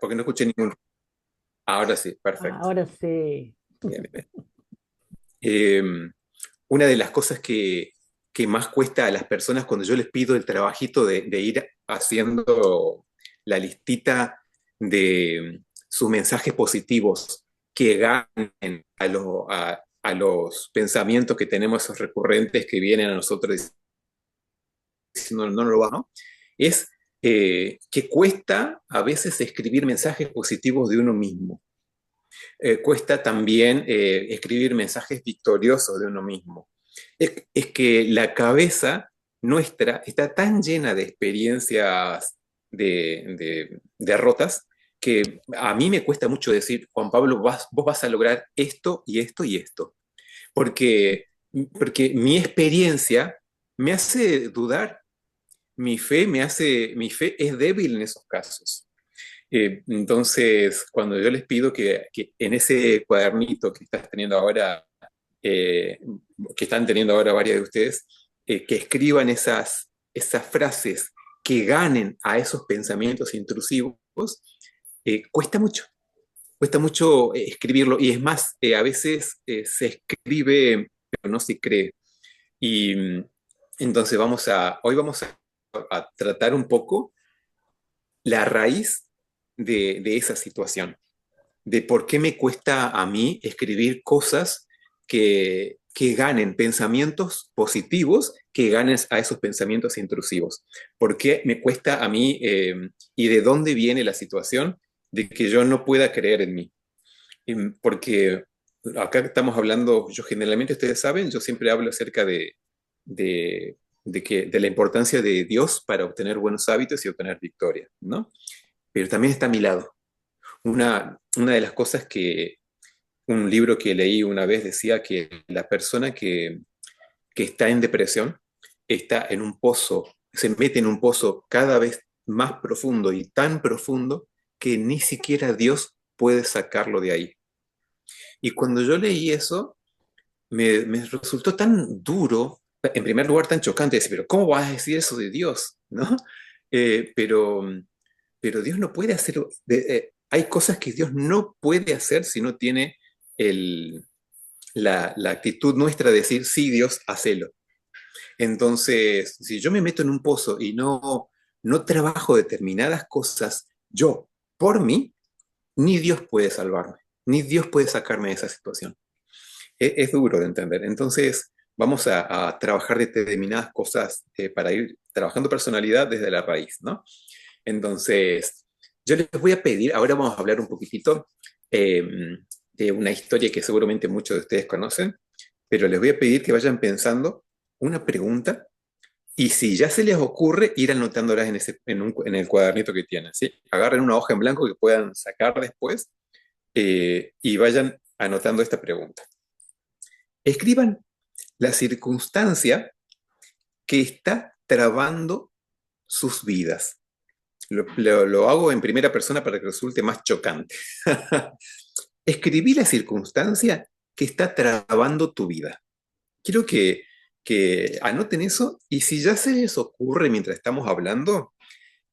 porque no escuché ningún. Ahora sí, perfecto. Ahora sí. Bien, bien. Eh, una de las cosas que más cuesta a las personas cuando yo les pido el trabajito de ir haciendo la listita de sus mensajes positivos que ganen a los pensamientos que tenemos, esos recurrentes que vienen a nosotros diciendo no, no lo va, ¿no? Es que cuesta a veces escribir mensajes positivos de uno mismo. Cuesta también escribir mensajes victoriosos de uno mismo. Es que la cabeza nuestra está tan llena de experiencias de derrotas que a mí me cuesta mucho decir, Juan Pablo, vos vas a lograr esto y esto y esto. Porque, porque mi experiencia me hace dudar, mi fe es débil en esos casos. Entonces, cuando yo les pido que en ese cuadernito que estás teniendo ahora, eh, que están teniendo ahora varias de ustedes, que escriban esas frases que ganen a esos pensamientos intrusivos, cuesta mucho escribirlo y es más, a veces se escribe, pero no se cree. Y entonces hoy vamos a tratar un poco la raíz de esa situación, de por qué me cuesta a mí escribir cosas que ganen pensamientos positivos, que ganen a esos pensamientos intrusivos. ¿Por qué me cuesta a mí y de dónde viene la situación de que yo no pueda creer en mí? Porque acá estamos hablando, yo generalmente, ustedes saben, yo siempre hablo acerca de, de la importancia de Dios para obtener buenos hábitos y obtener victoria, ¿no? Pero también está a mi lado. Una de las cosas que un libro que leí una vez decía que la persona que está en depresión está en un pozo, se mete en un pozo cada vez más profundo y tan profundo que ni siquiera Dios puede sacarlo de ahí. Y cuando yo leí eso, me resultó tan duro, en primer lugar tan chocante, decir, pero ¿cómo vas a decir eso de Dios? ¿No? Eh, pero, pero Dios no puede hacer, hay cosas que Dios no puede hacer si no tiene el, la actitud nuestra de decir, sí, Dios, hacelo. Entonces, si yo me meto en un pozo y no trabajo determinadas cosas, yo, por mí, ni Dios puede salvarme, ni Dios puede sacarme de esa situación. Es duro de entender. Entonces, vamos a trabajar determinadas cosas para ir trabajando personalidad desde la raíz, ¿no? Entonces, yo les voy a pedir, ahora vamos a hablar un poquitito eh, de una historia que seguramente muchos de ustedes conocen, pero les voy a pedir que vayan pensando una pregunta y si ya se les ocurre, ir anotándolas en el cuadernito que tienen, ¿sí? Agarren una hoja en blanco que puedan sacar después y vayan anotando esta pregunta. Escriban la circunstancia que está trabando sus vidas. Lo hago en primera persona para que resulte más chocante. Escribí la circunstancia que está trabando tu vida. Quiero que anoten eso y si ya se les ocurre mientras estamos hablando,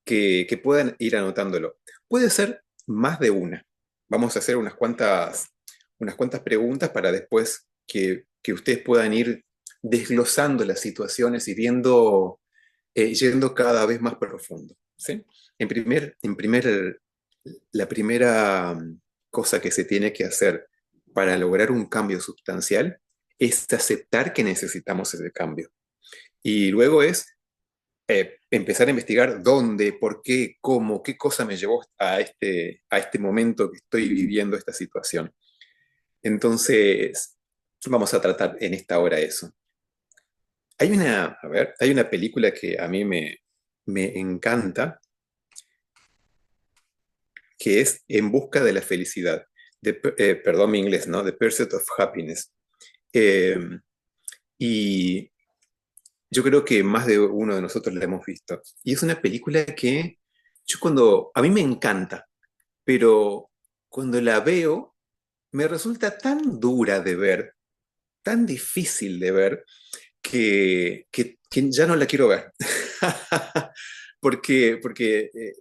que puedan ir anotándolo. Puede ser más de una. Vamos a hacer unas cuantas preguntas para después que ustedes puedan ir desglosando las situaciones y viendo, yendo cada vez más profundo. ¿Sí? En primer, la primera cosa que se tiene que hacer para lograr un cambio sustancial es aceptar que necesitamos ese cambio. Y luego es empezar a investigar dónde, por qué, cómo, qué cosa me llevó a este momento que estoy viviendo esta situación. Entonces, vamos a tratar en esta hora eso. Hay una película que a mí me encanta, que es En busca de la felicidad. Perdón mi inglés, ¿no? The Pursuit of Happiness. Eh, y yo creo que más de uno de nosotros la hemos visto. Y es una película que a mí me encanta, pero cuando la veo, me resulta tan dura de ver, tan difícil de ver, que ya no la quiero ver. porque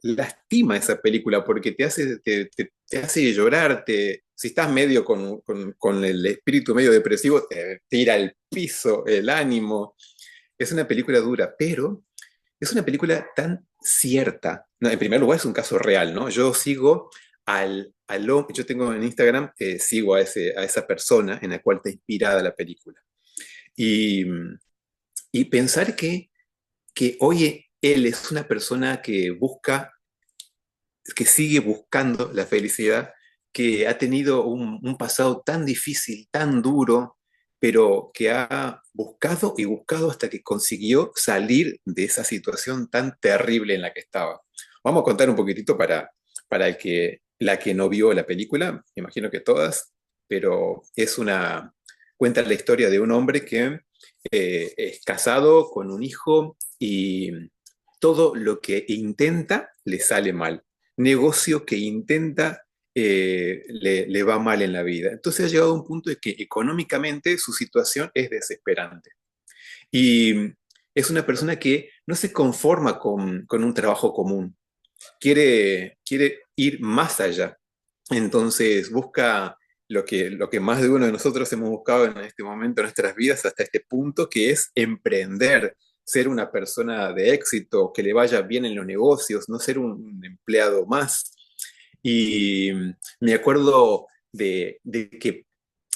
lastima esa película, porque te hace llorar, si estás medio con el espíritu medio depresivo, te tira al piso el ánimo. Es una película dura, pero es una película tan cierta. No, en primer lugar, es un caso real, ¿no? Yo sigo yo tengo en Instagram, sigo a esa persona en la cual está inspirada la película. Y, y pensar que hoy él es una persona que sigue buscando la felicidad, que ha tenido un pasado tan difícil, tan duro, pero que ha buscado y buscado hasta que consiguió salir de esa situación tan terrible en la que estaba. Vamos a contar un poquitito para la que no vio la película, me imagino que todas, pero cuenta la historia de un hombre que es casado con un hijo y todo lo que intenta le sale mal. Negocio que intenta le va mal en la vida. Entonces ha llegado a un punto de que económicamente su situación es desesperante. Y es una persona que no se conforma con un trabajo común, quiere ir más allá. Entonces busca lo que más de uno de nosotros hemos buscado en este momento de nuestras vidas hasta este punto, que es emprender, ser una persona de éxito, que le vaya bien en los negocios, no ser un empleado más. Y me acuerdo de que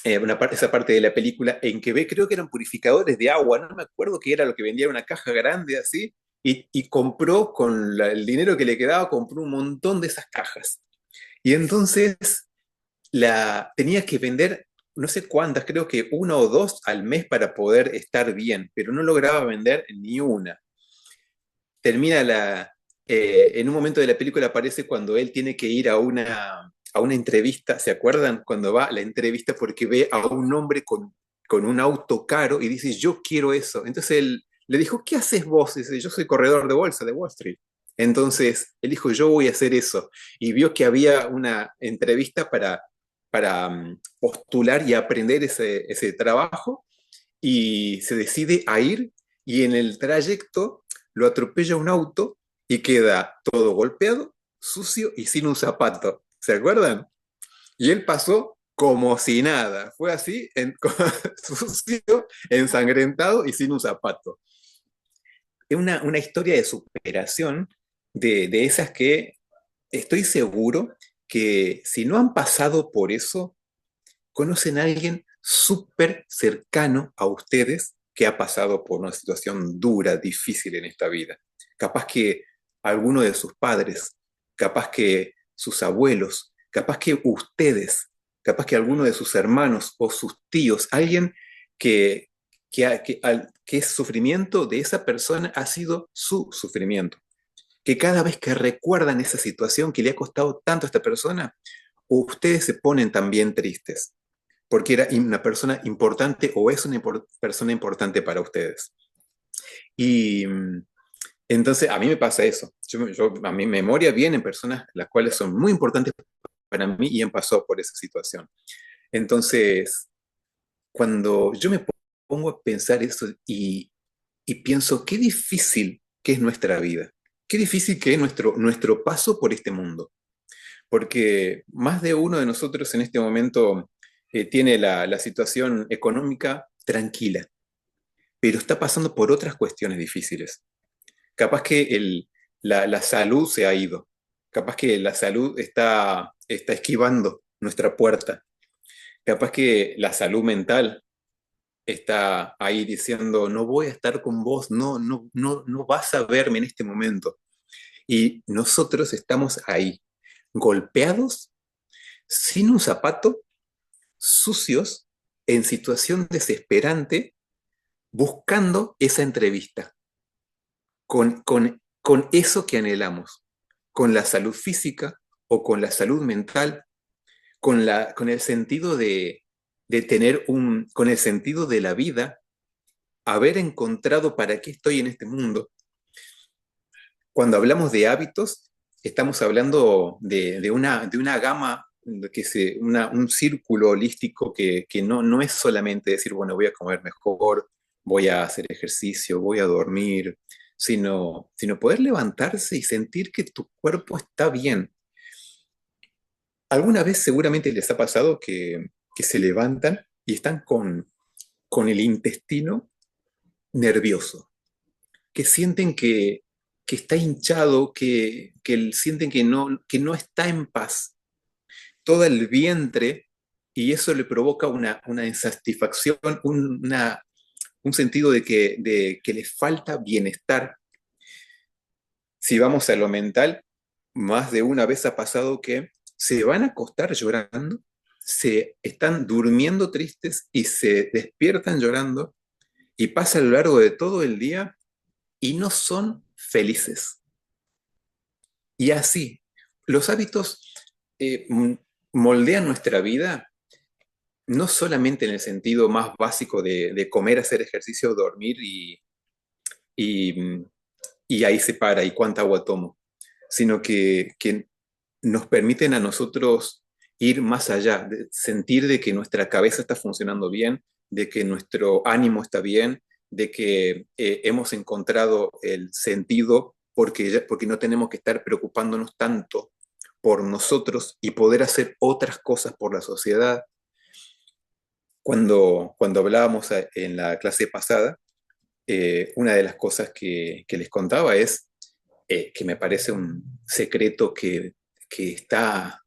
esa parte de la película en que ve, creo que eran purificadores de agua, no me acuerdo qué era lo que vendía, una caja grande así, y compró con el dinero que le quedaba, compró un montón de esas cajas. Y entonces tenía que vender no sé cuántas, creo que una o dos al mes para poder estar bien, pero no lograba vender ni una. Termina en un momento de la película aparece cuando él tiene que ir a una entrevista, ¿se acuerdan? Cuando va a la entrevista porque ve a un hombre con un auto caro y dice, yo quiero eso. Entonces él le dijo, ¿qué haces vos? Dice, yo soy corredor de bolsa de Wall Street. Entonces él dijo, yo voy a hacer eso. Y vio que había una entrevista para postular y aprender ese trabajo y se decide a ir y en el trayecto lo atropella un auto y queda todo golpeado, sucio y sin un zapato. ¿Se acuerdan? Y él pasó como si nada. Fue así, sucio, ensangrentado y sin un zapato. Es una historia de superación de esas que estoy seguro que si no han pasado por eso, conocen a alguien súper cercano a ustedes que ha pasado por una situación dura, difícil en esta vida. Capaz que alguno de sus padres, capaz que sus abuelos, capaz que ustedes, capaz que alguno de sus hermanos o sus tíos, alguien que, que es sufrimiento de esa persona ha sido su sufrimiento. Que cada vez que recuerdan esa situación que le ha costado tanto a esta persona, ustedes se ponen también tristes porque era una persona importante o es una persona importante para ustedes. Y entonces a mí me pasa eso. A mi memoria vienen personas las cuales son muy importantes para mí y han pasado por esa situación. Entonces, cuando yo me pongo a pensar eso y pienso qué difícil que es nuestra vida, qué difícil que es nuestro paso por este mundo, porque más de uno de nosotros en este momento tiene la situación económica tranquila, pero está pasando por otras cuestiones difíciles. Capaz que la salud se ha ido, capaz que la salud está esquivando nuestra puerta, capaz que la salud mental está ahí diciendo, no voy a estar con vos, no vas a verme en este momento. Y nosotros estamos ahí, golpeados, sin un zapato, sucios, en situación desesperante, buscando esa entrevista, con eso que anhelamos, con la salud física o con la salud mental, con el sentido de tener con el sentido de la vida, haber encontrado para qué estoy en este mundo. Cuando hablamos de hábitos, estamos hablando de una gama, un círculo holístico que no es solamente decir, bueno, voy a comer mejor, voy a hacer ejercicio, voy a dormir, sino poder levantarse y sentir que tu cuerpo está bien. ¿Alguna vez seguramente les ha pasado que se levantan y están con el intestino nervioso, que sienten que está hinchado, sienten que no está en paz? Todo el vientre, y eso le provoca una insatisfacción, un sentido de que les falta bienestar. Si vamos a lo mental, más de una vez ha pasado que se van a acostar llorando, se están durmiendo tristes y se despiertan llorando y pasa a lo largo de todo el día y no son felices. Y así, los hábitos moldean nuestra vida no solamente en el sentido más básico de comer, hacer ejercicio, dormir y, y ahí se para y cuánta agua tomo, sino que nos permiten a nosotros ir más allá, de sentir de que nuestra cabeza está funcionando bien, de que nuestro ánimo está bien, de que hemos encontrado el sentido porque no tenemos que estar preocupándonos tanto por nosotros y poder hacer otras cosas por la sociedad. Cuando hablábamos en la clase pasada, una de las cosas que les contaba es que me parece un secreto que está,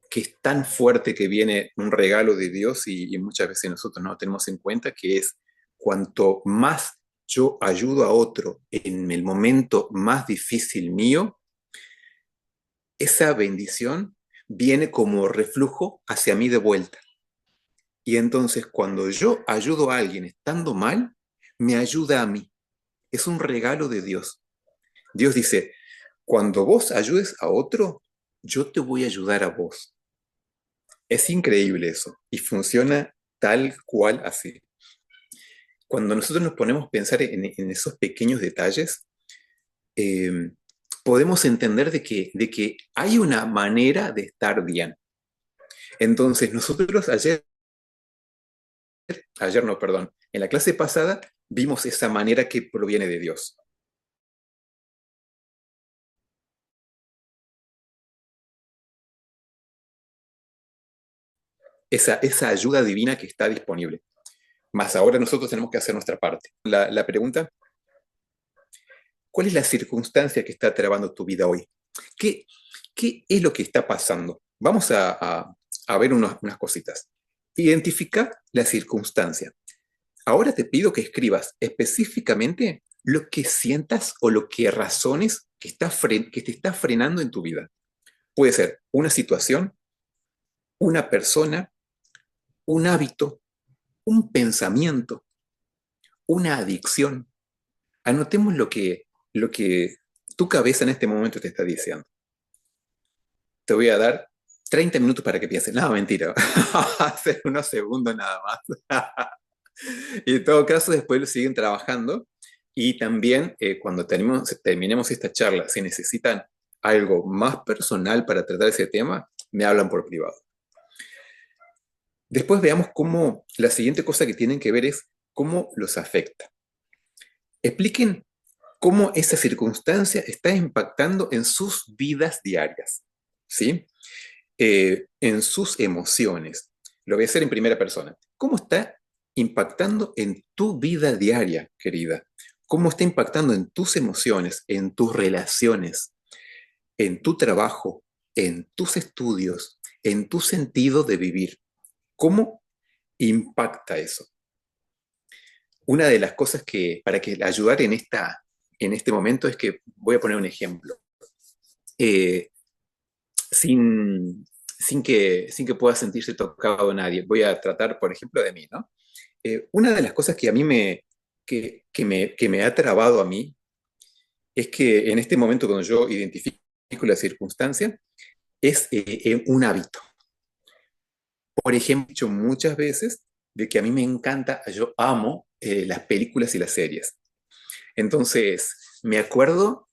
que es tan fuerte que viene un regalo de Dios y muchas veces nosotros no lo tenemos en cuenta, que es cuanto más yo ayudo a otro en el momento más difícil mío, esa bendición viene como reflujo hacia mí de vuelta. Y entonces cuando yo ayudo a alguien estando mal, me ayuda a mí. Es un regalo de Dios. Dios dice, cuando vos ayudes a otro, yo te voy a ayudar a vos. Es increíble eso y funciona tal cual así. Cuando nosotros nos ponemos a pensar en esos pequeños detalles, eh, podemos entender de que hay una manera de estar bien. Entonces, nosotros ayer no, perdón, en la clase pasada vimos esa manera que proviene de Dios. Esa ayuda divina que está disponible. Más ahora nosotros tenemos que hacer nuestra parte. La pregunta, ¿cuál es la circunstancia que está trabando tu vida hoy? ¿Qué, qué es lo que está pasando? Vamos a ver unas cositas. Identifica la circunstancia. Ahora te pido que escribas específicamente lo que sientas o lo que razones que te está frenando en tu vida. Puede ser una situación, una persona, un hábito, un pensamiento, una adicción. Anotemos lo que tu cabeza en este momento te está diciendo. Te voy a dar 30 minutos para que pienses. No, mentira. Hacer unos segundos nada más. Y en todo caso, después lo siguen trabajando. Y también, cuando terminemos esta charla, si necesitan algo más personal para tratar ese tema, me hablan por privado. Después veamos cómo la siguiente cosa que tienen que ver es cómo los afecta. Expliquen cómo esa circunstancia está impactando en sus vidas diarias, ¿sí? En sus emociones. Lo voy a hacer en primera persona. ¿Cómo está impactando en tu vida diaria, querida? ¿Cómo está impactando en tus emociones, en tus relaciones, en tu trabajo, en tus estudios, en tu sentido de vivir? ¿Cómo impacta eso? Una de las cosas que, para que ayudar en este momento es que voy a poner un ejemplo. Eh, sin que pueda sentirse tocado nadie. Voy a tratar, por ejemplo, de mí, ¿no? Una de las cosas que a mí que me ha trabado a mí es que en este momento cuando yo identifico la circunstancia, es un hábito. Por ejemplo, he dicho muchas veces de que a mí me encanta, yo amo las películas y las series. Entonces, me acuerdo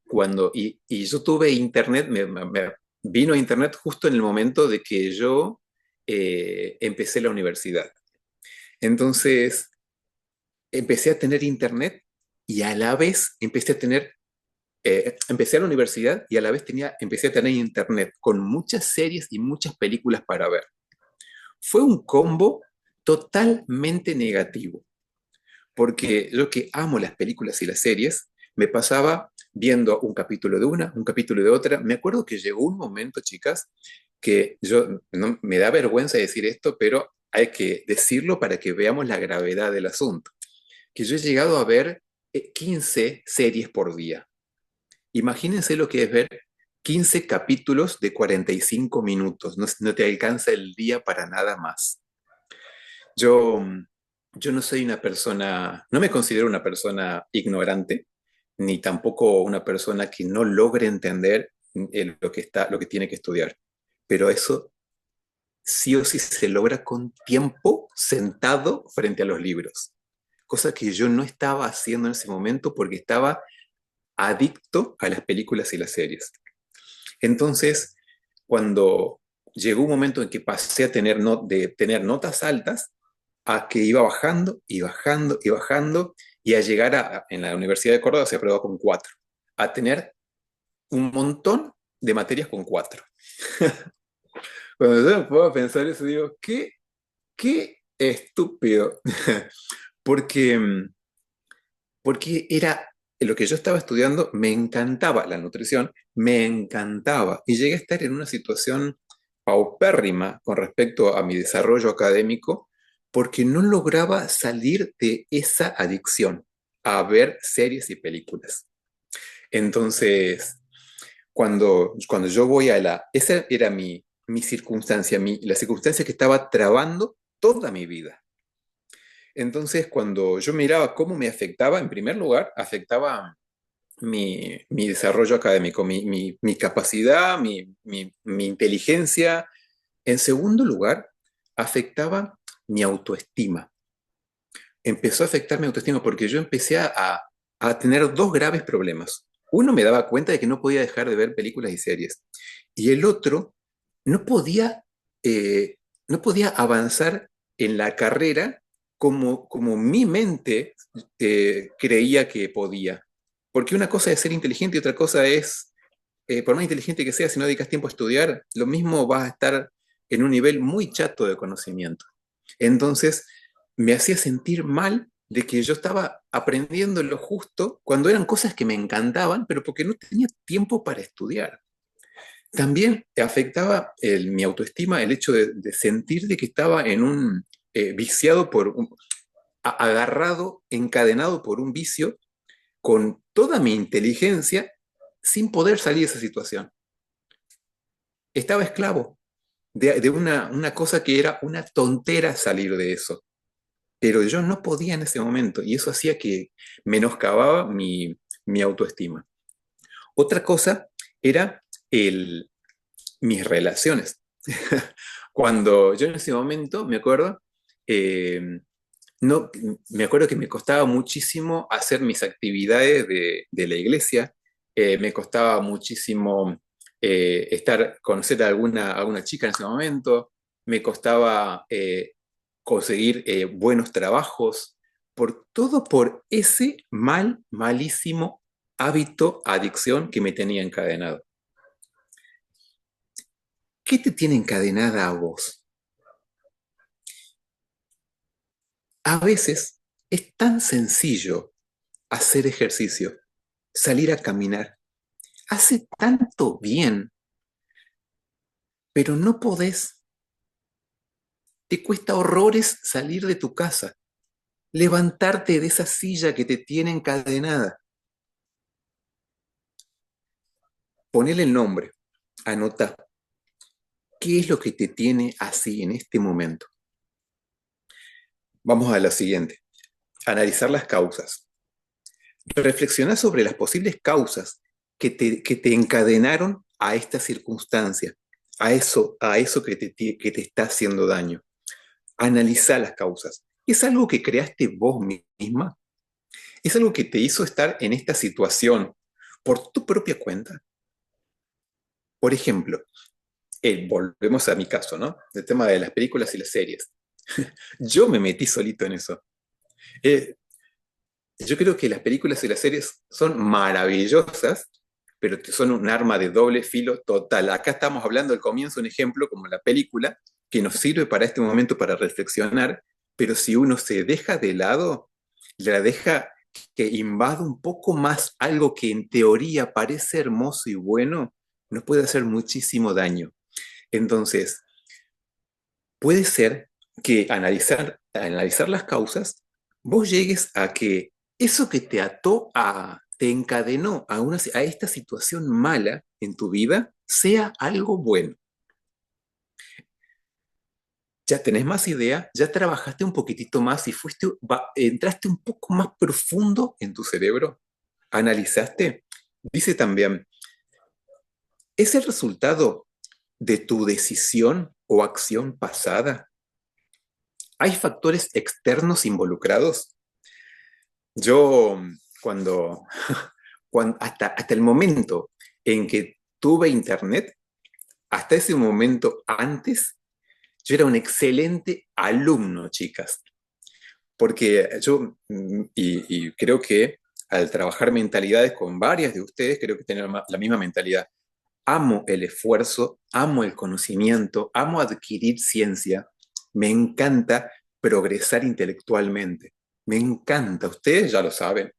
y yo tuve internet, vino a internet justo en el momento de que yo empecé la universidad. Entonces, empecé a tener internet y a la vez empecé a tener empecé a la universidad y a la vez empecé a tener internet con muchas series y muchas películas para ver. Fue un combo totalmente negativo, porque yo que amo las películas y las series, me pasaba viendo un capítulo de una, un capítulo de otra. Me acuerdo que llegó un momento, chicas, que yo, no, me da vergüenza decir esto, pero hay que decirlo para que veamos la gravedad del asunto, que yo he llegado a ver 15 series por día. Imagínense lo que es ver 15 capítulos de 45 minutos. No, no te alcanza el día para nada más. Yo, yo no soy una persona, no me considero una persona ignorante, ni tampoco una persona que no logre entender lo que tiene que estudiar. Pero eso sí o sí se logra con tiempo sentado frente a los libros. Cosa que yo no estaba haciendo en ese momento porque estaba adicto a las películas y las series. Entonces, cuando llegó un momento en que pasé a tener, de tener notas altas a que iba bajando y bajando y bajando y a llegar en la Universidad de Córdoba se aprobó con 4, a tener un montón de materias con 4. Cuando yo me puedo pensar eso, digo, qué estúpido, porque, porque era lo que yo estaba estudiando, me encantaba la nutrición, me encantaba, y llegué a estar en una situación paupérrima con respecto a mi desarrollo académico, porque no lograba salir de esa adicción a ver series y películas. Entonces, cuando yo voy a esa era mi circunstancia, la circunstancia que estaba trabando toda mi vida. Entonces, cuando yo miraba cómo me afectaba, en primer lugar, afectaba mi desarrollo académico, mi capacidad, mi inteligencia. En segundo lugar, afectaba mi autoestima. Empezó a afectar mi autoestima porque yo empecé a tener dos graves problemas. Uno, me daba cuenta de que no podía dejar de ver películas y series. Y el otro, no podía, eh, no podía avanzar en la carrera como mi mente creía que podía. Porque una cosa es ser inteligente y otra cosa es, por más inteligente que seas, si no dedicas tiempo a estudiar, lo mismo vas a estar en un nivel muy chato de conocimiento. Entonces, me hacía sentir mal de que yo estaba aprendiendo lo justo cuando eran cosas que me encantaban, pero porque no tenía tiempo para estudiar. También afectaba mi autoestima el hecho de sentir de que estaba en viciado agarrado, encadenado por un vicio con toda mi inteligencia sin poder salir de esa situación. Estaba esclavo de una cosa que era una tontera salir de eso, pero yo no podía en ese momento y eso hacía que menoscababa mi autoestima. Otra cosa era mis relaciones. Cuando yo en ese momento, me acuerdo, eh, no, me acuerdo que me costaba muchísimo hacer mis actividades de la iglesia, me costaba muchísimo conocer a alguna chica en ese momento, me costaba conseguir buenos trabajos, todo por ese malísimo hábito, adicción que me tenía encadenado. ¿Qué te tiene encadenada a vos? A veces es tan sencillo hacer ejercicio, salir a caminar. Hace tanto bien, pero no podés. Te cuesta horrores salir de tu casa, levantarte de esa silla que te tiene encadenada. Ponele el nombre, anota qué es lo que te tiene así en este momento. Vamos a lo siguiente, analizar las causas. Reflexiona sobre las posibles causas que te encadenaron a esta circunstancia, a eso que te está haciendo daño. Analiza las causas. ¿Es algo que creaste vos misma? ¿Es algo que te hizo estar en esta situación por tu propia cuenta? Por ejemplo, volvemos a mi caso, ¿no? El tema de las películas y las series. Yo me metí solito en eso. Eh, yo creo que las películas y las series son maravillosas pero son un arma de doble filo total. Acá estamos hablando del comienzo, un ejemplo como la película, que nos sirve para este momento para reflexionar, pero si uno se deja de lado, la deja que invada un poco más algo que en teoría parece hermoso y bueno, nos puede hacer muchísimo daño. Entonces, puede ser que analizar las causas, vos llegues a que eso que te ató te encadenó a esta situación mala en tu vida, sea algo bueno. Ya tenés más idea, ya trabajaste un poquitito más y entraste un poco más profundo en tu cerebro, analizaste. Dice también, ¿es el resultado de tu decisión o acción pasada? ¿Hay factores externos involucrados? Yo, cuando, hasta el momento en que tuve internet, hasta ese momento antes, yo era un excelente alumno, chicas, porque y creo que al trabajar mentalidades con varias de ustedes, creo que tienen la misma mentalidad. Amo el esfuerzo, amo el conocimiento, amo adquirir ciencia, me encanta progresar intelectualmente, me encanta, ustedes ya lo saben.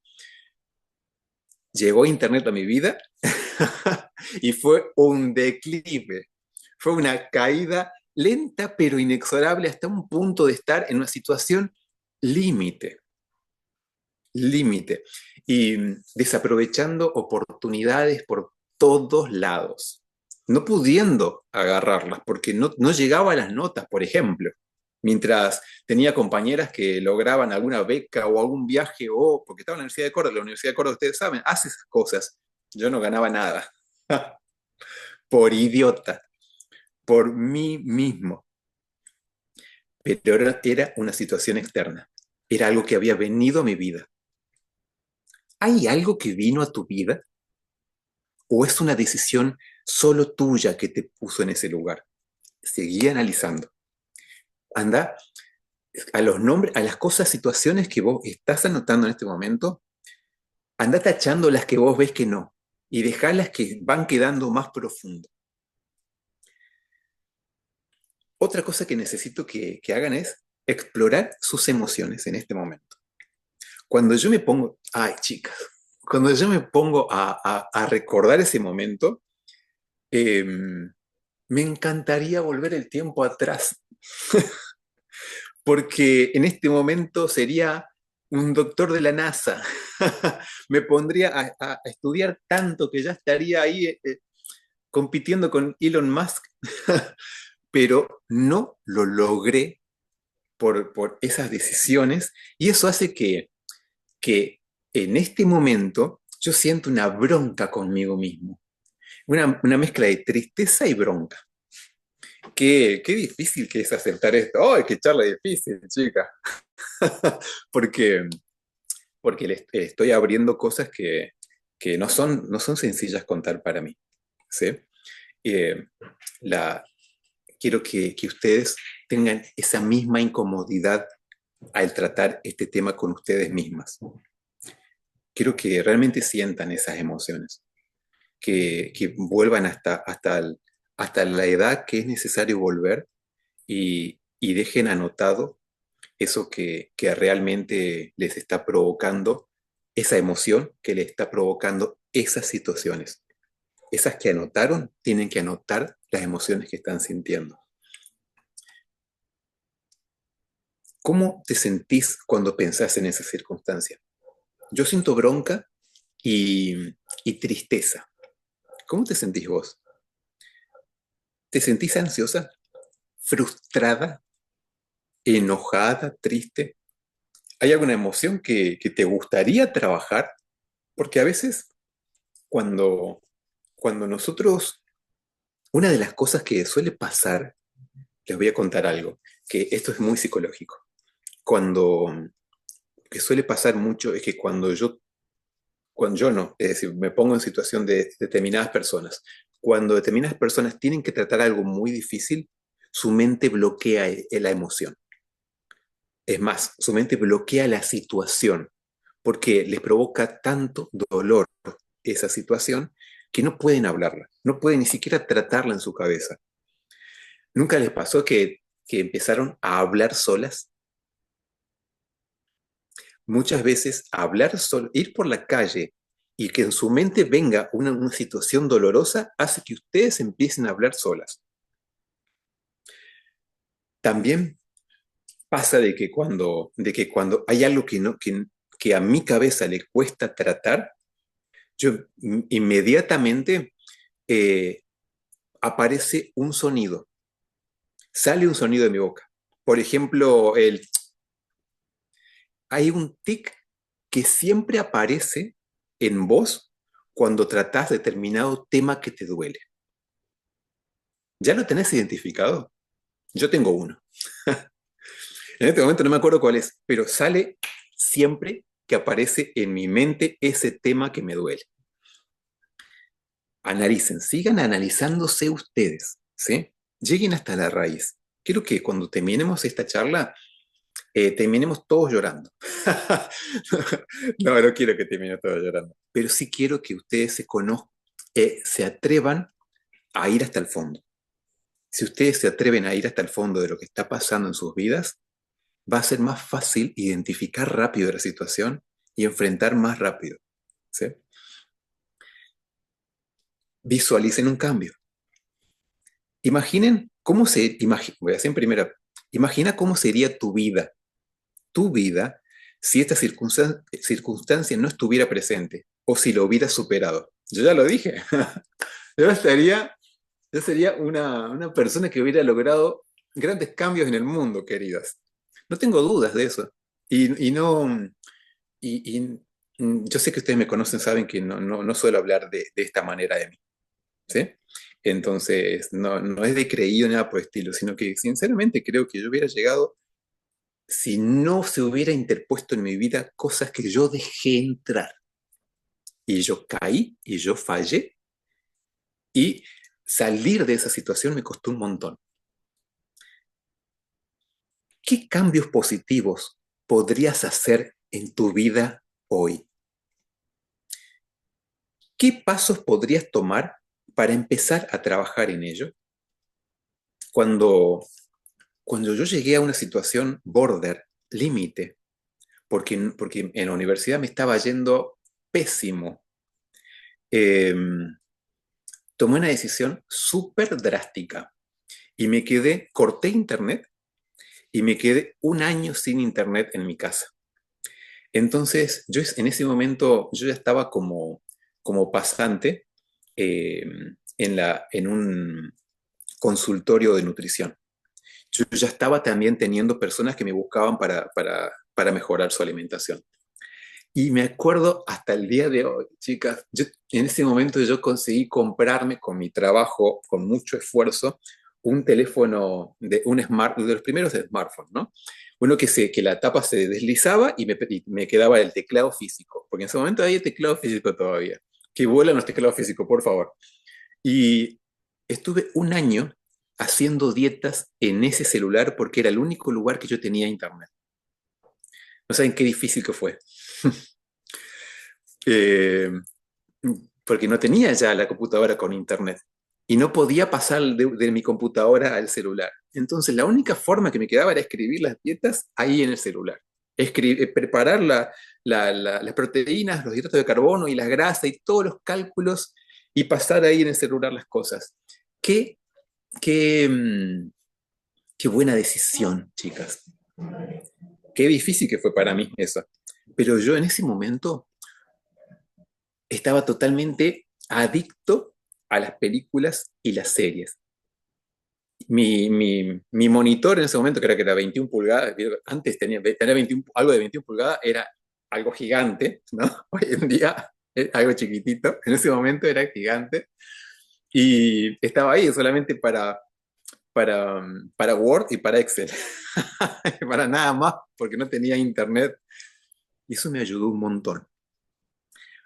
Llegó Internet a mi vida y fue un declive, fue una caída lenta pero inexorable hasta un punto de estar en una situación límite, límite, y desaprovechando oportunidades por todos lados, no pudiendo agarrarlas porque no llegaba a las notas, por ejemplo. Mientras tenía compañeras que lograban alguna beca o algún viaje, o porque estaba en la Universidad de Córdoba, la Universidad de Córdoba, ustedes saben, hace esas cosas. Yo no ganaba nada. Por idiota, por mí mismo. Pero era una situación externa. Era algo que había venido a mi vida. ¿Hay algo que vino a tu vida? ¿O es una decisión solo tuya que te puso en ese lugar? Seguí analizando. Anda a los nombres, a las cosas, situaciones que vos estás anotando en este momento, anda tachando las que vos ves que no y dejá las que van quedando más profundo. Otra cosa que necesito que hagan es explorar sus emociones en este momento. Cuando yo me pongo, ay chicas, cuando yo me pongo a recordar ese momento, eh, me encantaría volver el tiempo atrás, porque en este momento sería un doctor de la NASA. Me pondría a estudiar tanto que ya estaría ahí compitiendo con Elon Musk, pero no lo logré por esas decisiones y eso hace que en este momento yo siento una bronca conmigo mismo, una mezcla de tristeza y bronca. Qué difícil que es aceptar esto. ¡Ay, qué charla difícil, chica! porque, porque le estoy abriendo cosas que no son sencillas contar para mí. ¿Sí? Eh, la, quiero que ustedes tengan esa misma incomodidad al tratar este tema con ustedes mismas. Quiero que realmente sientan esas emociones, que vuelvan hasta la edad que es necesario volver y dejen anotado eso que realmente les está provocando, esa emoción que les está provocando esas situaciones. Esas que anotaron, tienen que anotar las emociones que están sintiendo. ¿Cómo te sentís cuando pensás en esa circunstancia? Yo siento bronca y tristeza. ¿Cómo te sentís vos? ¿Te sentís ansiosa, frustrada, enojada, triste? ¿Hay alguna emoción que te gustaría trabajar? Porque a veces cuando, cuando nosotros, una de las cosas que suele pasar, les voy a contar algo, que esto es muy psicológico. Cuando, que suele pasar mucho es que cuando yo no, es decir, me pongo en situación de determinadas personas, cuando determinadas personas tienen que tratar algo muy difícil, su mente bloquea la emoción. Es más, su mente bloquea la situación porque les provoca tanto dolor esa situación que no pueden hablarla, no pueden ni siquiera tratarla en su cabeza. ¿Nunca les pasó que empezaron a hablar solas? Muchas veces hablar solo, ir por la calle y que en su mente venga una situación dolorosa hace que ustedes empiecen a hablar solas. También pasa de que cuando hay algo que a mi cabeza le cuesta tratar, yo inmediatamente eh, aparece un sonido, sale un sonido de mi boca. Por ejemplo, hay un tic que siempre aparece en vos cuando tratás determinado tema que te duele. ¿Ya lo tenés identificado? Yo tengo uno. En este momento no me acuerdo cuál es, pero sale siempre que aparece en mi mente ese tema que me duele. Analicen, sigan analizándose ustedes, ¿sí? Lleguen hasta la raíz. Quiero que cuando terminemos esta charla, terminemos todos llorando. No, no quiero que terminemos todos llorando, pero sí quiero que ustedes se conozcan, se atrevan a ir hasta el fondo. Si ustedes se atreven a ir hasta el fondo de lo que está pasando en sus vidas, va a ser más fácil identificar rápido la situación y enfrentar más rápido, ¿sí? Visualicen un cambio. Imaginen cómo voy a hacer en primera, imagina cómo sería tu vida, si esta circunstancia no estuviera presente o si lo hubieras superado. Yo ya lo dije, yo estaría, yo sería una persona que hubiera logrado grandes cambios en el mundo, queridas. No tengo dudas de eso. Y no, yo sé que ustedes me conocen, saben que no suelo hablar de esta manera de mí, ¿sí? Entonces, no es de creído ni nada por el estilo, sino que sinceramente creo que yo hubiera llegado si no se hubiera interpuesto en mi vida cosas que yo dejé entrar. Y yo caí y yo fallé y salir de esa situación me costó un montón. ¿Qué cambios positivos podrías hacer en tu vida hoy? ¿Qué pasos podrías tomar para empezar a trabajar en ello? Cuando, cuando yo llegué a una situación border, límite, porque en la universidad me estaba yendo pésimo, eh, tomé una decisión súper drástica y corté internet y me quedé un año sin internet en mi casa. Entonces, en ese momento yo ya estaba como pasante eh, en un consultorio de nutrición. Yo ya estaba también teniendo personas que me buscaban para mejorar su alimentación. Y me acuerdo hasta el día de hoy, chicas, en ese momento yo conseguí comprarme con mi trabajo, con mucho esfuerzo, un teléfono, de los primeros smartphones, ¿no? Uno que la tapa se deslizaba y me quedaba el teclado físico, porque en ese momento había teclado físico todavía. Que vuelan los teclados físicos, por favor. Y estuve un año haciendo dietas en ese celular porque era el único lugar que yo tenía internet. No saben qué difícil que fue. Eh, Porque no tenía ya la computadora con internet y no podía pasar de mi computadora al celular. Entonces la única forma que me quedaba era escribir las dietas ahí en el celular. Preparar las proteínas, los hidratos de carbono y las grasas y todos los cálculos y pasar ahí en el celular las cosas. Qué, qué, mm, qué buena decisión, chicas. Qué difícil que fue para mí eso. Pero yo en ese momento estaba totalmente adicto a las películas y las series. Mi monitor en ese momento, que era 21 pulgadas, antes tenía 21, algo de 21 pulgadas, era algo gigante, ¿no? Hoy en día es algo chiquitito, en ese momento era gigante, y estaba ahí solamente para Word y para Excel, para nada más, porque no tenía internet, y eso me ayudó un montón.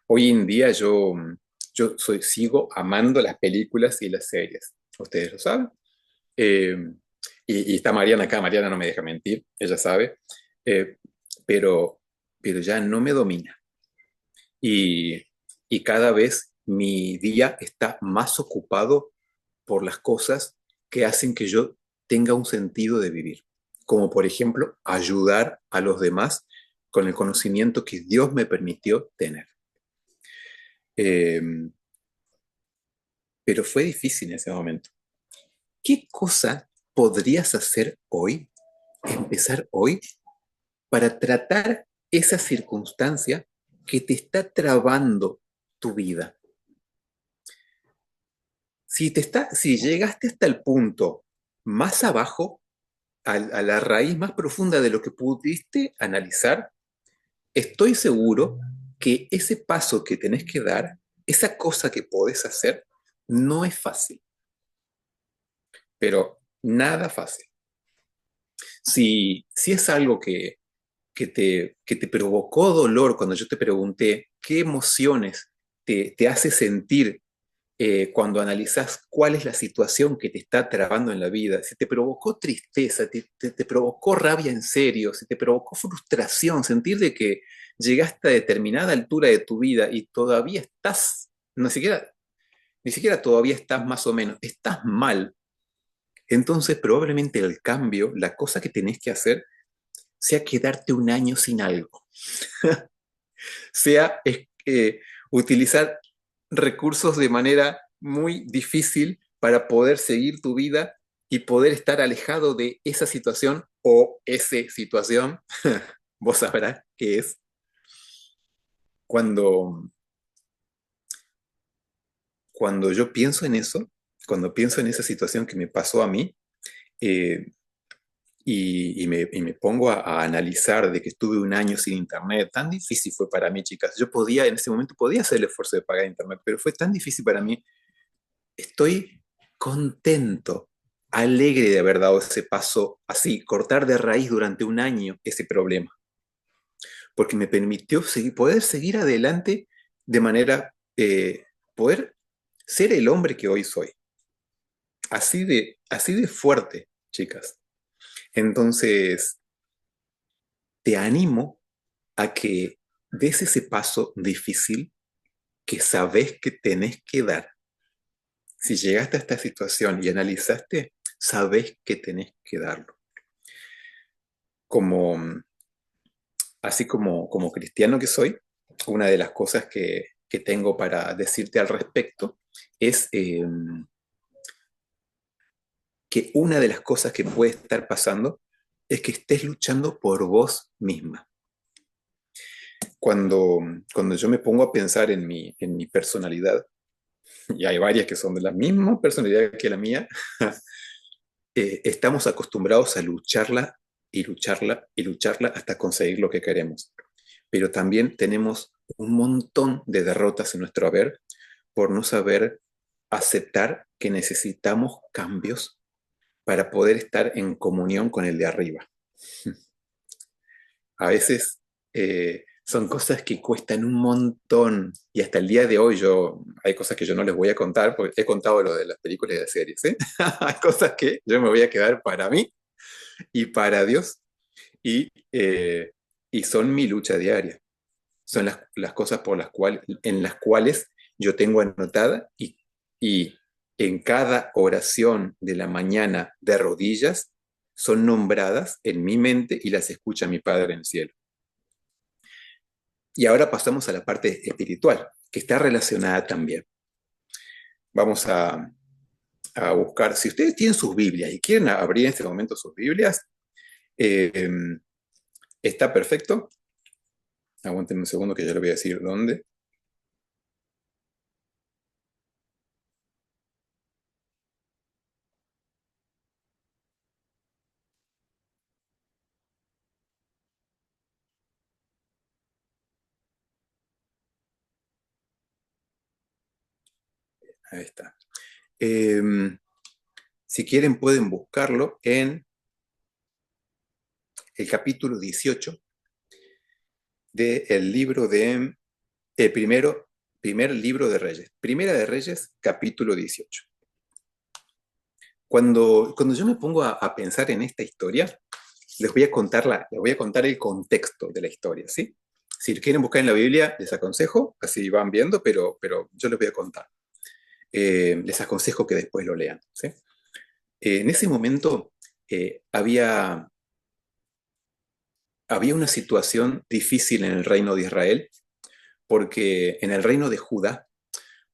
Hoy en día sigo amando las películas y las series. Ustedes lo saben. Eh, y está Mariana acá, Mariana no me deja mentir, ella sabe. Eh, pero, pero ya no me domina. Y, y cada vez mi día está más ocupado por las cosas que hacen que yo tenga un sentido de vivir, como por ejemplo ayudar a los demás con el conocimiento que Dios me permitió tener. Eh, pero fue difícil en ese momento. ¿Qué cosa podrías hacer hoy, empezar hoy, para tratar esa circunstancia que te está trabando tu vida? Si llegaste hasta el punto más abajo, a la raíz más profunda de lo que pudiste analizar, estoy seguro que ese paso que tenés que dar, esa cosa que podés hacer, no es fácil, pero nada fácil. Si es algo que te provocó dolor cuando yo te pregunté qué emociones te hace sentir cuando analizás cuál es la situación que te está trabando en la vida, si te provocó tristeza, te provocó rabia en serio, si te provocó frustración, sentir de que llegaste a determinada altura de tu vida y todavía estás, ni siquiera todavía estás más o menos, estás mal, entonces probablemente el cambio, la cosa que tenés que hacer, sea quedarte un año sin algo, sea utilizar recursos de manera muy difícil para poder seguir tu vida y poder estar alejado de esa situación o esa situación, vos sabrás qué es, cuando, cuando yo pienso en eso, cuando pienso en esa situación que me pasó a mí, eh, y me pongo a analizar de que estuve un año sin internet, tan difícil fue para mí, chicas. Yo podía, en ese momento podía hacer el esfuerzo de pagar internet, pero fue tan difícil para mí. Estoy contento, alegre de haber dado ese paso así, cortar de raíz durante un año ese problema, porque me permitió poder seguir adelante de manera, poder ser el hombre que hoy soy. Así de fuerte, chicas. Entonces, te animo a que des ese paso difícil que sabes que tenés que dar. Si llegaste a esta situación y analizaste, sabes que tenés que darlo. Como, así como cristiano que soy, una de las cosas que tengo para decirte al respecto es que una de las cosas que puede estar pasando es que estés luchando por vos misma. Cuando, cuando yo me pongo a pensar en mi personalidad, y hay varias que son de la misma personalidad que la mía, estamos acostumbrados a lucharla y lucharla y lucharla hasta conseguir lo que queremos. Pero también tenemos un montón de derrotas en nuestro haber por no saber aceptar que necesitamos cambios para poder estar en comunión con el de arriba. A veces son cosas que cuestan un montón y hasta el día de hoy hay cosas que yo no les voy a contar porque he contado lo de las películas y las series, ¿eh? Hay cosas que yo me voy a quedar para mí y para Dios y, y son mi lucha diaria. Son las cosas en las cuales yo tengo anotada y en cada oración de la mañana de rodillas son nombradas en mi mente y las escucha mi Padre en el cielo. Y ahora pasamos a la parte espiritual, que está relacionada también. Vamos a buscar, si ustedes tienen sus Biblias y quieren abrir en este momento sus Biblias, eh, está perfecto. Aguántenme un segundo que ya les voy a decir dónde. Ahí está. Eh, si quieren pueden buscarlo en el capítulo 18 del libro de, primer libro de Reyes. Primera de Reyes, capítulo 18. Cuando yo me pongo a pensar en esta historia, les voy a contar el contexto de la historia, ¿sí? Si quieren buscar en la Biblia, les aconsejo, así van viendo, pero yo les voy a contar. Les aconsejo que después lo lean, ¿sí? En ese momento había una situación difícil en el reino de Israel, porque en el reino de Judá,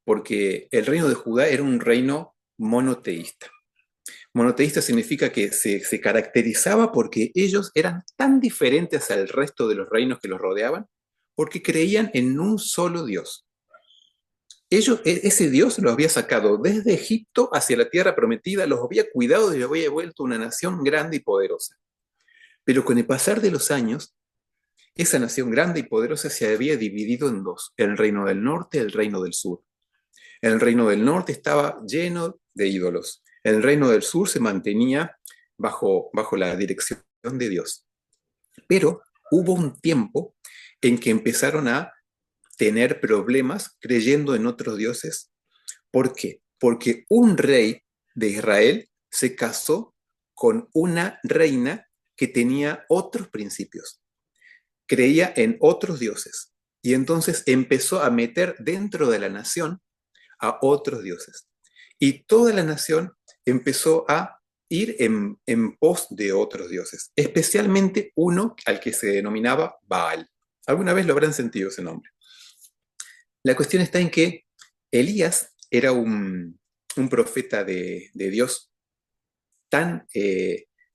porque el reino de Judá era un reino monoteísta. Monoteísta significa que se caracterizaba porque ellos eran tan diferentes al resto de los reinos que los rodeaban, porque creían en un solo Dios. Ese Dios los había sacado desde Egipto hacia la tierra prometida, los había cuidado y los había vuelto una nación grande y poderosa. Pero con el pasar de los años, esa nación grande y poderosa se había dividido en dos, el reino del norte y el reino del sur. El reino del norte estaba lleno de ídolos. El reino del sur se mantenía bajo la dirección de Dios. Pero hubo un tiempo en que empezaron a tener problemas creyendo en otros dioses. ¿Por qué? Porque un rey de Israel se casó con una reina que tenía otros principios, creía en otros dioses, y entonces empezó a meter dentro de la nación a otros dioses. Y toda la nación empezó a ir en pos de otros dioses, especialmente uno al que se denominaba Baal. Alguna vez lo habrán sentido ese nombre. La cuestión está en que Elías era un profeta de Dios tan,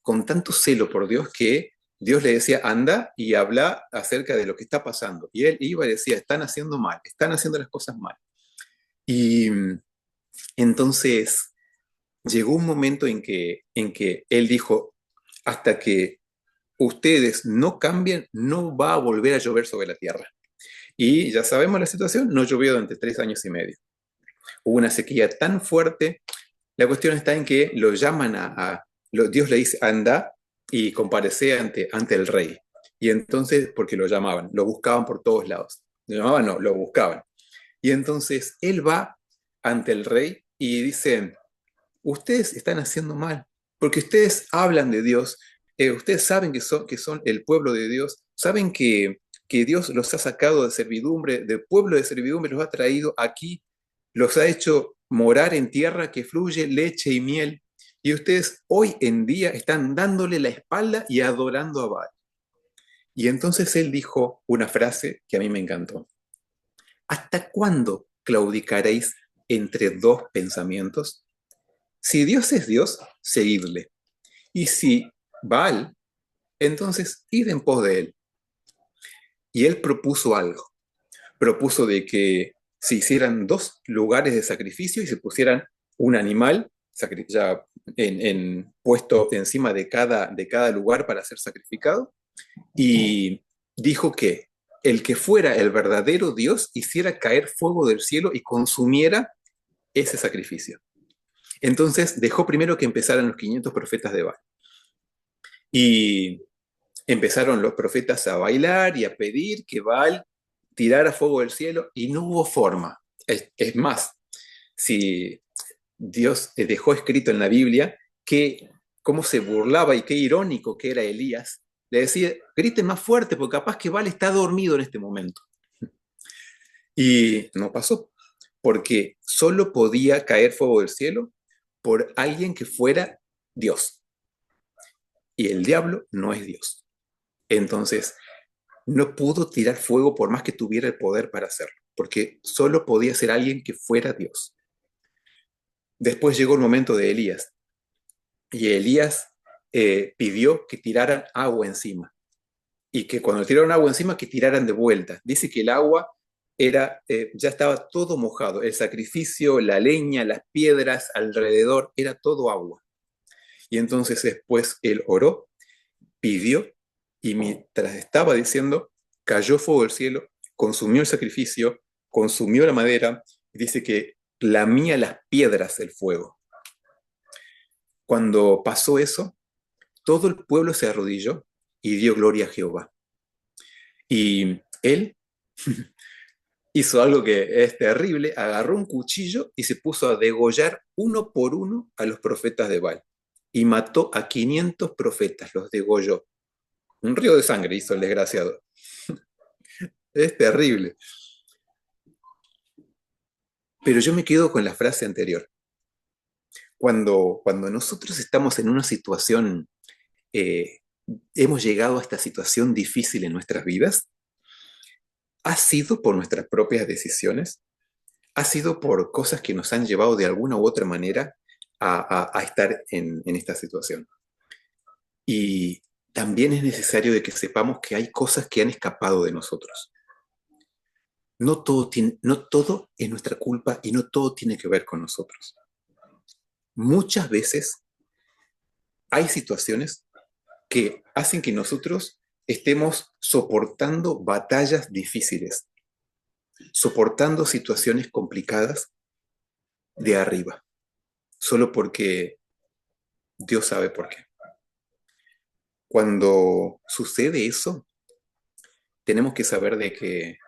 con tanto celo por Dios que Dios le decía, anda y habla acerca de lo que está pasando. Y él iba y decía, están haciendo mal, están haciendo las cosas mal. Y entonces llegó un momento en que él dijo, hasta que ustedes no cambien, no va a volver a llover sobre la tierra. Y ya sabemos la situación, no llovió durante 3 años y medio. Hubo una sequía tan fuerte. La cuestión está en que lo llaman Dios le dice, anda y comparece ante el rey. Y entonces, porque lo llamaban, lo buscaban por todos lados. Lo llamaban, no, lo buscaban. Y entonces él va ante el rey y dice, ustedes están haciendo mal, porque ustedes hablan de Dios, ustedes saben que son el pueblo de Dios, saben que Dios los ha sacado de servidumbre, del pueblo de servidumbre, los ha traído aquí, los ha hecho morar en tierra que fluye leche y miel, y ustedes hoy en día están dándole la espalda y adorando a Baal. Y entonces él dijo una frase que a mí me encantó. ¿Hasta cuándo claudicaréis entre dos pensamientos? Si Dios es Dios, seguidle. Y si Baal, entonces id en pos de él. Y él propuso algo. Propuso de que se hicieran dos lugares de sacrificio y se pusieran un animal ya puesto encima de cada lugar para ser sacrificado. Y dijo que el que fuera el verdadero Dios hiciera caer fuego del cielo y consumiera ese sacrificio. Entonces dejó primero que empezaran los 500 profetas de Baal. Y empezaron los profetas a bailar y a pedir que Baal tirara fuego del cielo y no hubo forma. Es más, si Dios dejó escrito en la Biblia que cómo se burlaba y qué irónico que era Elías, le decía, griten más fuerte porque capaz que Baal está dormido en este momento. Y no pasó, porque solo podía caer fuego del cielo por alguien que fuera Dios. Y el diablo no es Dios. Entonces, no pudo tirar fuego por más que tuviera el poder para hacerlo, porque solo podía ser alguien que fuera Dios. Después llegó el momento de Elías, y Elías pidió que tiraran agua encima, y que cuando tiraron agua encima, que tiraran de vuelta. Dice que el agua ya estaba todo mojado, el sacrificio, la leña, las piedras alrededor, era todo agua. Y entonces después él oró, pidió, y mientras estaba diciendo, cayó fuego del cielo, consumió el sacrificio, consumió la madera, y dice que lamía las piedras el fuego. Cuando pasó eso, todo el pueblo se arrodilló y dio gloria a Jehová. Y él hizo algo que es terrible, agarró un cuchillo y se puso a degollar uno por uno a los profetas de Baal. Y mató a 500 profetas, los degolló. Un río de sangre hizo el desgraciado. Es terrible. Pero yo me quedo con la frase anterior. Cuando nosotros estamos en una situación, eh, hemos llegado a esta situación difícil en nuestras vidas, ha sido por nuestras propias decisiones, ha sido por cosas que nos han llevado de alguna u otra manera a estar en esta situación. Y también es necesario de que sepamos que hay cosas que han escapado de nosotros. No todo es nuestra culpa y no todo tiene que ver con nosotros. Muchas veces hay situaciones que hacen que nosotros estemos soportando batallas difíciles, soportando situaciones complicadas de arriba, solo porque Dios sabe por qué. Cuando sucede eso, tenemos que saber de que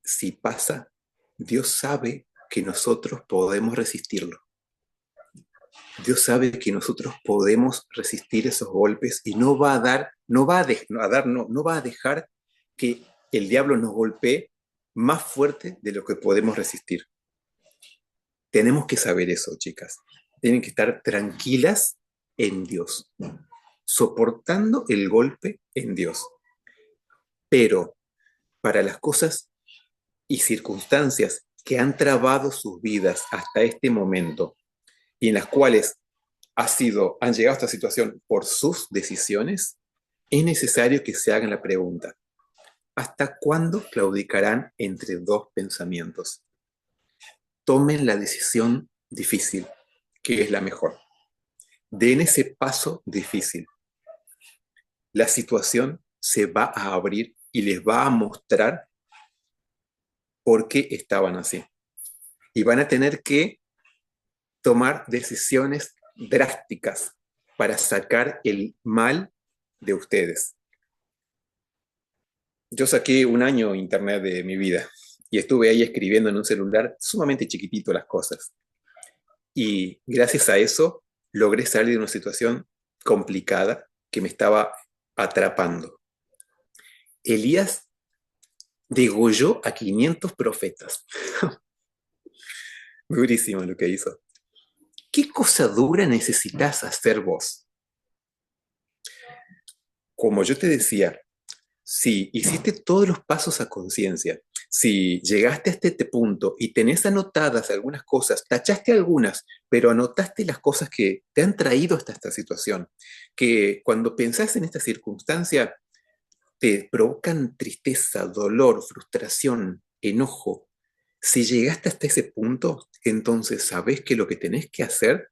si pasa, Dios sabe que nosotros podemos resistirlo. Dios sabe que nosotros podemos resistir esos golpes y no va a dar, no va a, no va a dejar que el diablo nos golpee más fuerte de lo que podemos resistir. Tenemos que saber eso, chicas. Tienen que estar tranquilas en Dios, soportando el golpe en Dios. Pero para las cosas y circunstancias que han trabado sus vidas hasta este momento y en las cuales han llegado a esta situación por sus decisiones, es necesario que se hagan la pregunta, ¿hasta cuándo claudicarán entre dos pensamientos? Tomen la decisión difícil, que es la mejor. Den ese paso difícil. La situación se va a abrir y les va a mostrar por qué estaban así. Y van a tener que tomar decisiones drásticas para sacar el mal de ustedes. Yo saqué un año internet de mi vida y estuve ahí escribiendo en un celular sumamente chiquitito las cosas. Y gracias a eso logré salir de una situación complicada que me estaba atrapando. Elías degolló a 500 profetas. Durísimo lo que hizo. ¿Qué cosa dura necesitas hacer vos? Como yo te decía, si hiciste todos los pasos a conciencia, si llegaste hasta este punto y tenés anotadas algunas cosas, tachaste algunas, pero anotaste las cosas que te han traído hasta esta situación, que cuando pensás en esta circunstancia te provocan tristeza, dolor, frustración, enojo. Si llegaste hasta ese punto, entonces sabés que lo que tenés que hacer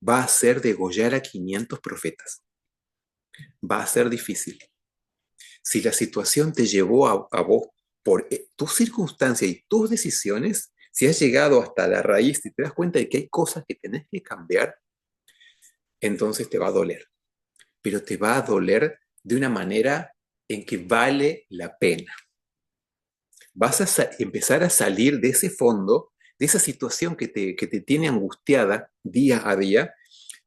va a ser degollar a 500 profetas. Va a ser difícil. Si la situación te llevó a vos por tu circunstancia y tus decisiones, si has llegado hasta la raíz y te das cuenta de que hay cosas que tenés que cambiar, entonces te va a doler. Pero te va a doler de una manera en que vale la pena. Vas a empezar a salir de ese fondo, de esa situación que te tiene angustiada día a día,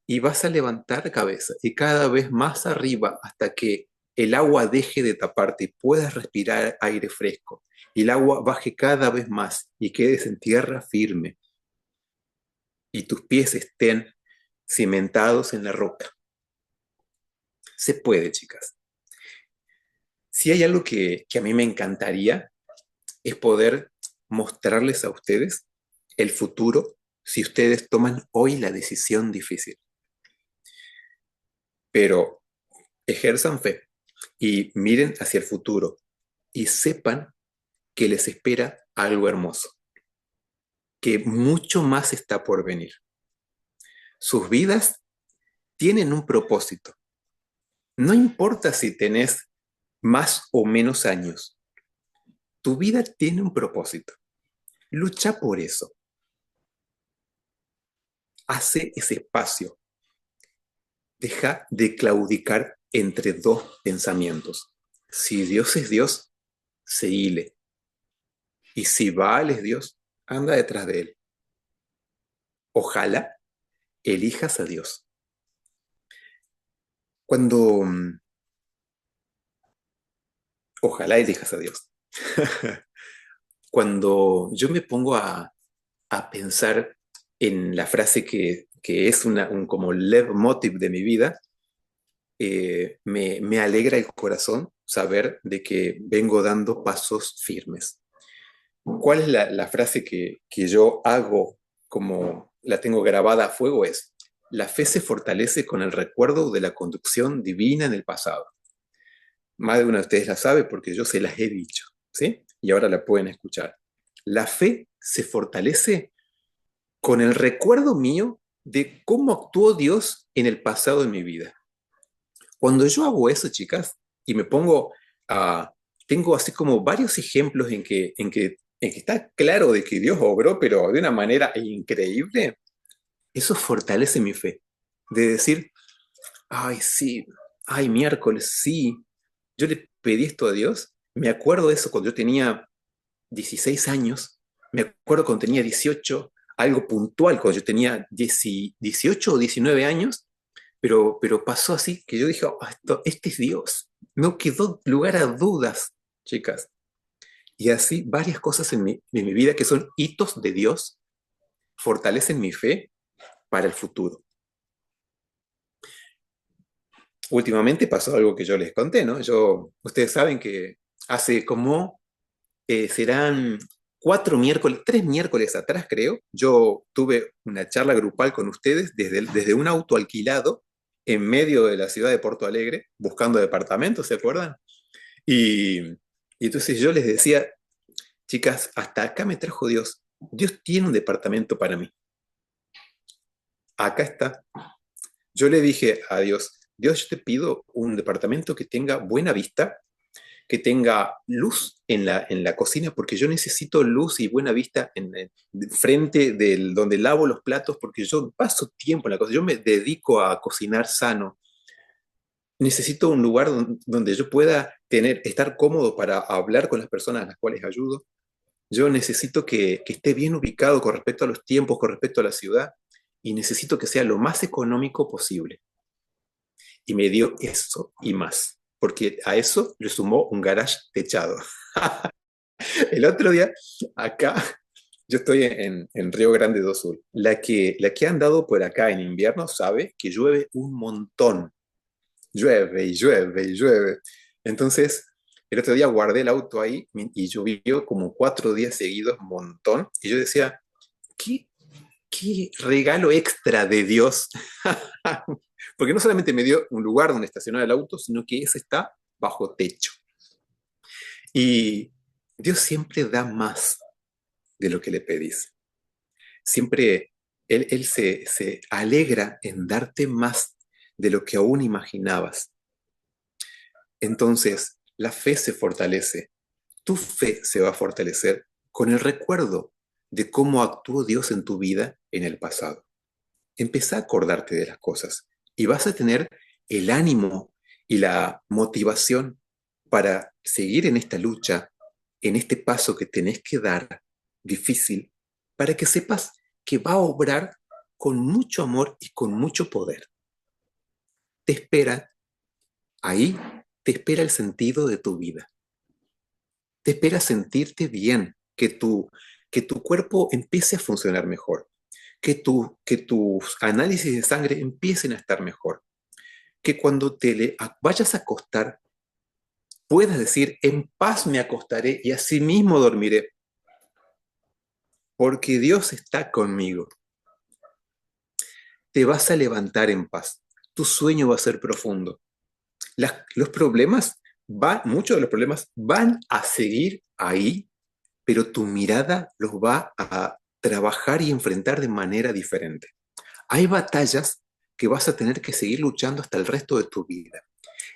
y vas a levantar cabeza y cada vez más arriba hasta que el agua deje de taparte y puedas respirar aire fresco y el agua baje cada vez más y quedes en tierra firme y tus pies estén cimentados en la roca. Se puede, chicas. Si hay algo que a mí me encantaría es poder mostrarles a ustedes el futuro si ustedes toman hoy la decisión difícil. Pero ejerzan fe y miren hacia el futuro y sepan que les espera algo hermoso, que mucho más está por venir. Sus vidas tienen un propósito. No importa si tenés más o menos años, tu vida tiene un propósito. Lucha por eso. Hace ese espacio. Deja de claudicar entre dos pensamientos. Si Dios es Dios, seguile. Y si Baal es Dios, anda detrás de él. Ojalá elijas a Dios. Cuando, ojalá elijas a Dios. Cuando yo me pongo a pensar en la frase que es un como leitmotiv de mi vida, me alegra el corazón saber de que vengo dando pasos firmes. ¿Cuál es la frase que yo hago como la tengo grabada a fuego? Es, la fe se fortalece con el recuerdo de la conducción divina en el pasado. Más de una de ustedes la sabe porque yo se las he dicho, ¿sí? Y ahora la pueden escuchar. La fe se fortalece con el recuerdo mío de cómo actuó Dios en el pasado de mi vida. Cuando yo hago eso, chicas, y me pongo a... Tengo así como varios ejemplos en que está claro de que Dios obró, pero de una manera increíble, eso fortalece mi fe. De decir, ay, sí, ay, miércoles, sí, yo le pedí esto a Dios. Me acuerdo de eso cuando yo tenía 16 años, me acuerdo cuando tenía 18, algo puntual, cuando yo tenía 18 o 19 años, pero pasó así que yo dije, "Oh, este es Dios". No quedó lugar a dudas, chicas. Y así varias cosas en mi vida que son hitos de Dios fortalecen mi fe para el futuro. Últimamente pasó algo que yo les conté, ¿no? Ustedes saben que hace como serán 4 miércoles, 3 miércoles atrás, creo, yo tuve una charla grupal con ustedes desde un auto alquilado en medio de la ciudad de Porto Alegre, buscando departamentos, ¿se acuerdan? Y, y entonces yo les decía, chicas, hasta acá me trajo Dios. Dios tiene un departamento para mí. Acá está. Yo le dije a Dios, Dios, yo te pido un departamento que tenga buena vista, que tenga luz en la cocina, porque yo necesito luz y buena vista frente donde lavo los platos, porque yo paso tiempo en la cocina, yo me dedico a cocinar sano. Necesito un lugar donde yo pueda estar cómodo para hablar con las personas a las cuales ayudo. Yo necesito que esté bien ubicado con respecto a los tiempos, con respecto a la ciudad, y necesito que sea lo más económico posible. Y me dio eso y más, porque a eso le sumó un garage techado. El otro día, acá, yo estoy en Río Grande do Sul. La que ha andado por acá en invierno sabe que llueve un montón. Llueve y llueve y llueve. Entonces, el otro día guardé el auto ahí y llovió como 4 días seguidos, un montón. Y yo decía, ¿qué, qué regalo extra de Dios? Porque no solamente me dio un lugar donde estacionar el auto, sino que ese está bajo techo. Y Dios siempre da más de lo que le pedís. Siempre Él se alegra en darte más de lo que aún imaginabas. Entonces, la fe se fortalece. Tu fe se va a fortalecer con el recuerdo de cómo actuó Dios en tu vida en el pasado. Empezá a acordarte de las cosas y vas a tener el ánimo y la motivación para seguir en esta lucha, en este paso que tenés que dar, difícil, para que sepas que va a obrar con mucho amor y con mucho poder. Te espera ahí, te espera el sentido de tu vida. Te espera sentirte bien, que tu cuerpo empiece a funcionar mejor, que tus análisis de sangre empiecen a estar mejor, que cuando vayas a acostar puedas decir, en paz me acostaré y así mismo dormiré, porque Dios está conmigo. Te vas a levantar en paz. Tu sueño va a ser profundo. Los problemas muchos de los problemas van a seguir ahí, pero tu mirada los va a trabajar y enfrentar de manera diferente. Hay batallas que vas a tener que seguir luchando hasta el resto de tu vida.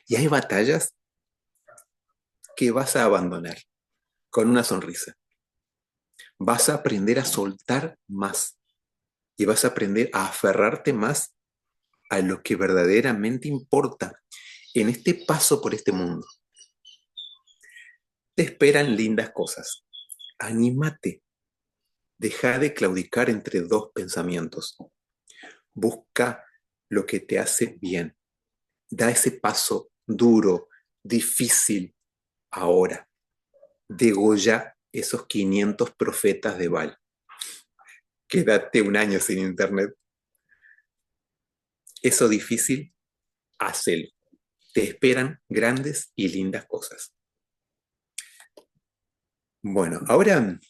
Y hay batallas que vas a abandonar con una sonrisa. Vas a aprender a soltar más y vas a aprender a aferrarte más a lo que verdaderamente importa en este paso por este mundo. Te esperan lindas cosas. Anímate. Deja de claudicar entre dos pensamientos. Busca lo que te hace bien. Da ese paso duro, difícil, ahora. degolla esos 500 profetas de Baal. Quédate un año sin internet. Eso difícil, hacelo. Te esperan grandes y lindas cosas. Bueno, ahora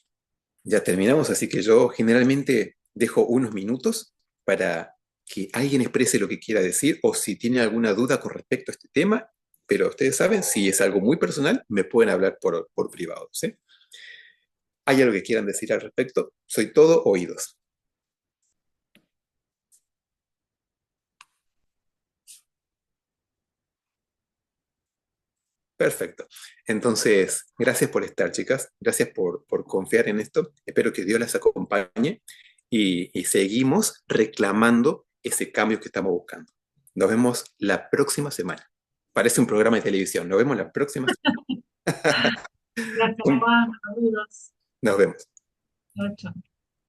ya terminamos, así que yo generalmente dejo unos minutos para que alguien exprese lo que quiera decir o si tiene alguna duda con respecto a este tema, pero ustedes saben, si es algo muy personal, me pueden hablar por privado, ¿sí? ¿Hay algo que quieran decir al respecto? Soy todo oídos. Perfecto. Entonces, gracias por estar, chicas. Gracias por confiar en esto. Espero que Dios las acompañe y seguimos reclamando ese cambio que estamos buscando. Nos vemos la próxima semana. Parece un programa de televisión. Nos vemos la próxima semana. Gracias, Juan. Saludos. Nos vemos. Chao, chao.